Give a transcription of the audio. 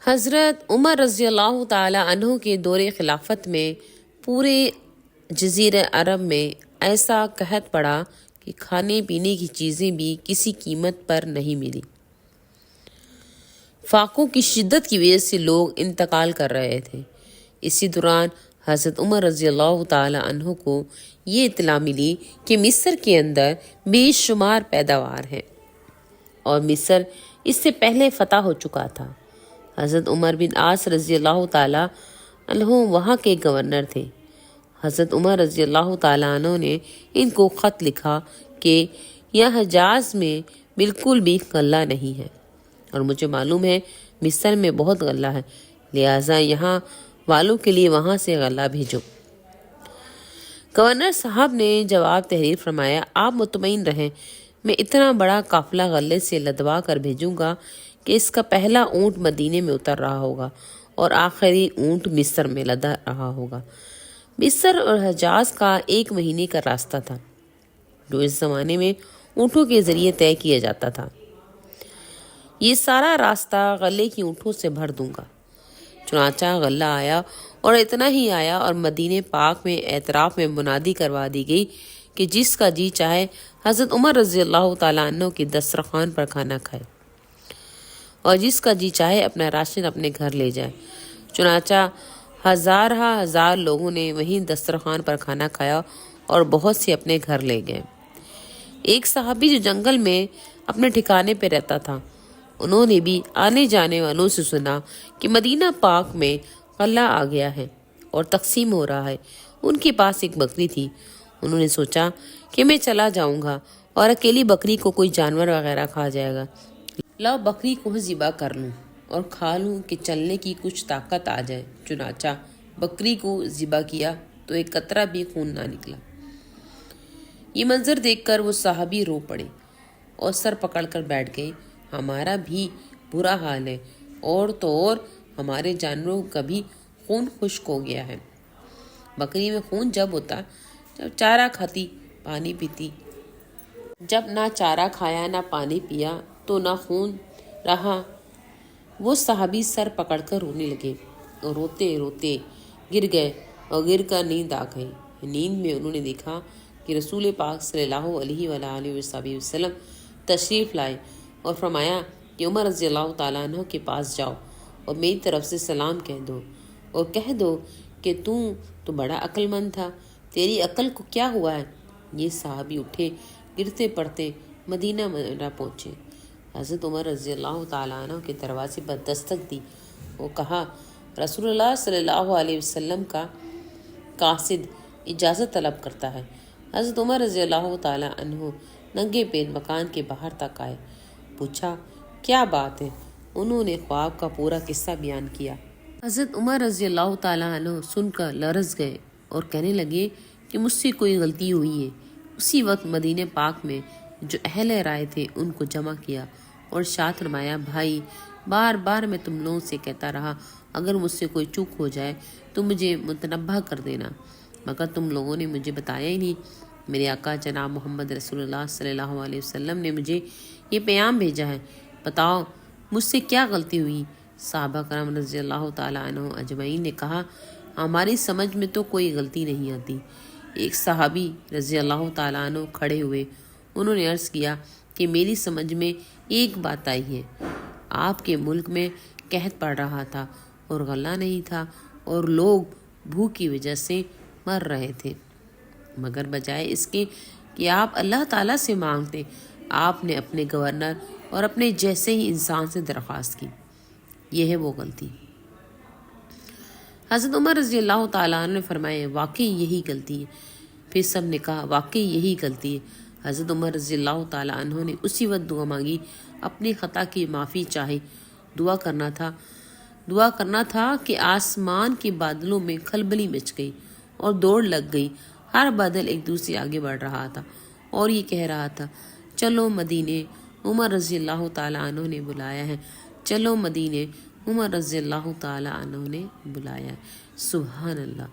حضرت عمر رضی اللہ تعالیٰ عنہ کے دور خلافت میں پورے جزیرہ عرب میں ایسا قحط پڑا کہ کھانے پینے کی چیزیں بھی کسی قیمت پر نہیں ملی۔ فاقوں کی شدت کی وجہ سے لوگ انتقال کر رہے تھے۔ اسی دوران حضرت عمر رضی اللہ تعالیٰ عنہ کو یہ اطلاع ملی کہ مصر کے اندر بے شمار پیداوار ہے اور مصر اس سے پہلے فتح ہو چکا تھا۔ حضرت عمر بن عاص رضی اللہ تعالیٰ عنہ وہاں کے گورنر تھے۔ حضرت عمر رضی اللہ تعالیٰ عنہ نے ان کو خط لکھا کہ یہاں حجاز میں بالکل بھی غلہ نہیں ہے اور مجھے معلوم ہے مصر میں بہت غلہ ہے، لہٰذا یہاں والوں کے لیے وہاں سے غلہ بھیجو۔ گورنر صاحب نے جواب تحریر فرمایا، آپ مطمئن رہیں، میں اتنا بڑا قافلہ غلے سے لدوا کر بھیجوں گا کہ اس کا پہلا اونٹ مدینے میں اتر رہا ہوگا اور آخری اونٹ مصر میں لدا رہا ہوگا۔ مصر اور حجاز کا 1 مہینے کا راستہ تھا جو اس زمانے میں اونٹوں کے ذریعے طے کیا جاتا تھا۔ یہ سارا راستہ غلے کی اونٹوں سے بھر دوں گا۔ چنانچہ غلہ آیا اور اتنا ہی آیا اور مدینہ پاک میں اعتراف میں منادی کروا دی گئی کہ جس کا جی چاہے حضرت عمر رضی اللہ تعالیٰ عنہ کے دسترخوان پر کھانا کھائے اور جس کا جی چاہے اپنا راشن اپنے گھر لے جائے۔ چنانچہ ہزار لوگوں نے وہیں دسترخوان پر کھانا کھایا اور بہت سے اپنے گھر لے گئے۔ ایک صحابی جو جنگل میں اپنے ٹھکانے پہ رہتا تھا، انہوں نے بھی آنے جانے والوں سے سنا کہ مدینہ پاک میں غلہ آ گیا ہے اور تقسیم ہو رہا ہے۔ ان کے پاس ایک بکری تھی۔ انہوں نے سوچا کہ میں چلا جاؤں گا اور اکیلی بکری کو کوئی جانور وغیرہ کھا جائے گا، لاؤ بکری کو ذبح کر لوں اور کھا لوں کہ چلنے کی کچھ طاقت آ جائے۔ چنانچہ بکری کو ذبح کیا تو ایک قطرہ بھی خون نہ نکلا۔ یہ منظر دیکھ کر وہ صحابی رو پڑے اور سر پکڑ کر بیٹھ گئے، ہمارا بھی برا حال ہے، اور تو اور ہمارے جانوروں کا بھی خون خشک ہو گیا ہے۔ بکری میں خون جب ہوتا جب چارہ کھاتی پانی پیتی، جب نہ چارہ کھایا نہ پانی پیا تو نہ خون رہا۔ وہ صحابی سر پکڑ کر رونے لگے اور روتے روتے گر گئے اور گر کر نیند آ گئی۔ نیند میں انہوں نے دیکھا کہ رسول پاک صلی اللہ علیہ وآلہ وسلم تشریف لائے اور فرمایا کہ عمر رضی اللہ تعالیٰ عنہ کے پاس جاؤ اور میری طرف سے سلام کہہ دو اور کہہ دو کہ تو بڑا عقل مند تھا، تیری عقل کو کیا ہوا ہے؟ یہ صحابی اٹھے، گرتے پڑتے مدینہ منورہ پہنچے۔ حضرت عمر رضی اللہ تعالیٰ عنہ کے دروازے پر دستک دی۔ وہ کہا، رسول اللہ صلی اللہ علیہ وسلم کا قاصد اجازت طلب کرتا ہے۔ حضرت عمر رضی اللہ تعالیٰ عنہ ننگے پیر مکان کے باہر تک آئے۔ پوچھا، کیا بات ہے؟ انہوں نے خواب کا پورا قصہ بیان کیا۔ حضرت عمر رضی اللہ تعالیٰ عنہ سن کر لرز گئے اور کہنے لگے کہ مجھ سے کوئی غلطی ہوئی ہے۔ اسی وقت مدینہ پاک میں جو اہل رائے تھے ان کو جمع کیا اور ارشاد فرمایا، بھائی، بار بار میں تم لوگوں سے کہتا رہا، اگر مجھ سے کوئی چوک ہو جائے تو مجھے متنبہ کر دینا، مگر تم لوگوں نے مجھے بتایا ہی نہیں۔ میرے آقا جناب محمد رسول اللہ صلی اللہ علیہ وسلم نے مجھے یہ پیغام بھیجا ہے، بتاؤ مجھ سے کیا غلطی ہوئی؟ صحابہ کرام رضی اللہ تعالیٰ عنہ اجمعین نے کہا، ہماری سمجھ میں تو کوئی غلطی نہیں آتی۔ ایک صحابی رضی اللہ تعالیٰ عنہ کھڑے ہوئے، انہوں نے عرض کیا کہ میری سمجھ میں ایک بات آئی ہے، آپ کے ملک میں قحط پڑ رہا تھا اور غلہ نہیں تھا اور لوگ بھوک کی وجہ سے مر رہے تھے، مگر بجائے اس کے کہ آپ اللہ تعالیٰ سے مانگتے، آپ نے اپنے گورنر اور اپنے جیسے ہی انسان سے درخواست کی۔ یہ ہے وہ غلطی۔ حضرت عمر رضی اللہ تعالیٰ عنہ نے فرمایا، واقعی یہی غلطی ہے۔ پھر سب نے کہا، واقعی یہی غلطی ہے۔ حضرت عمر رضی اللہ تعالیٰ عنہ نے اسی وقت دعا مانگی، اپنی خطا کی معافی چاہی۔ دعا کرنا تھا کہ آسمان کے بادلوں میں کھلبلی مچ گئی اور دوڑ لگ گئی۔ ہر بادل ایک دوسرے آگے بڑھ رہا تھا اور یہ کہہ رہا تھا، چلو مدینے، عمر رضی اللہ تعالیٰ عنہ نے بلایا ہے، چلو مدینے، عمر رضی اللہ تعالیٰ عنہ نے بلایا ہے۔ سبحان اللہ۔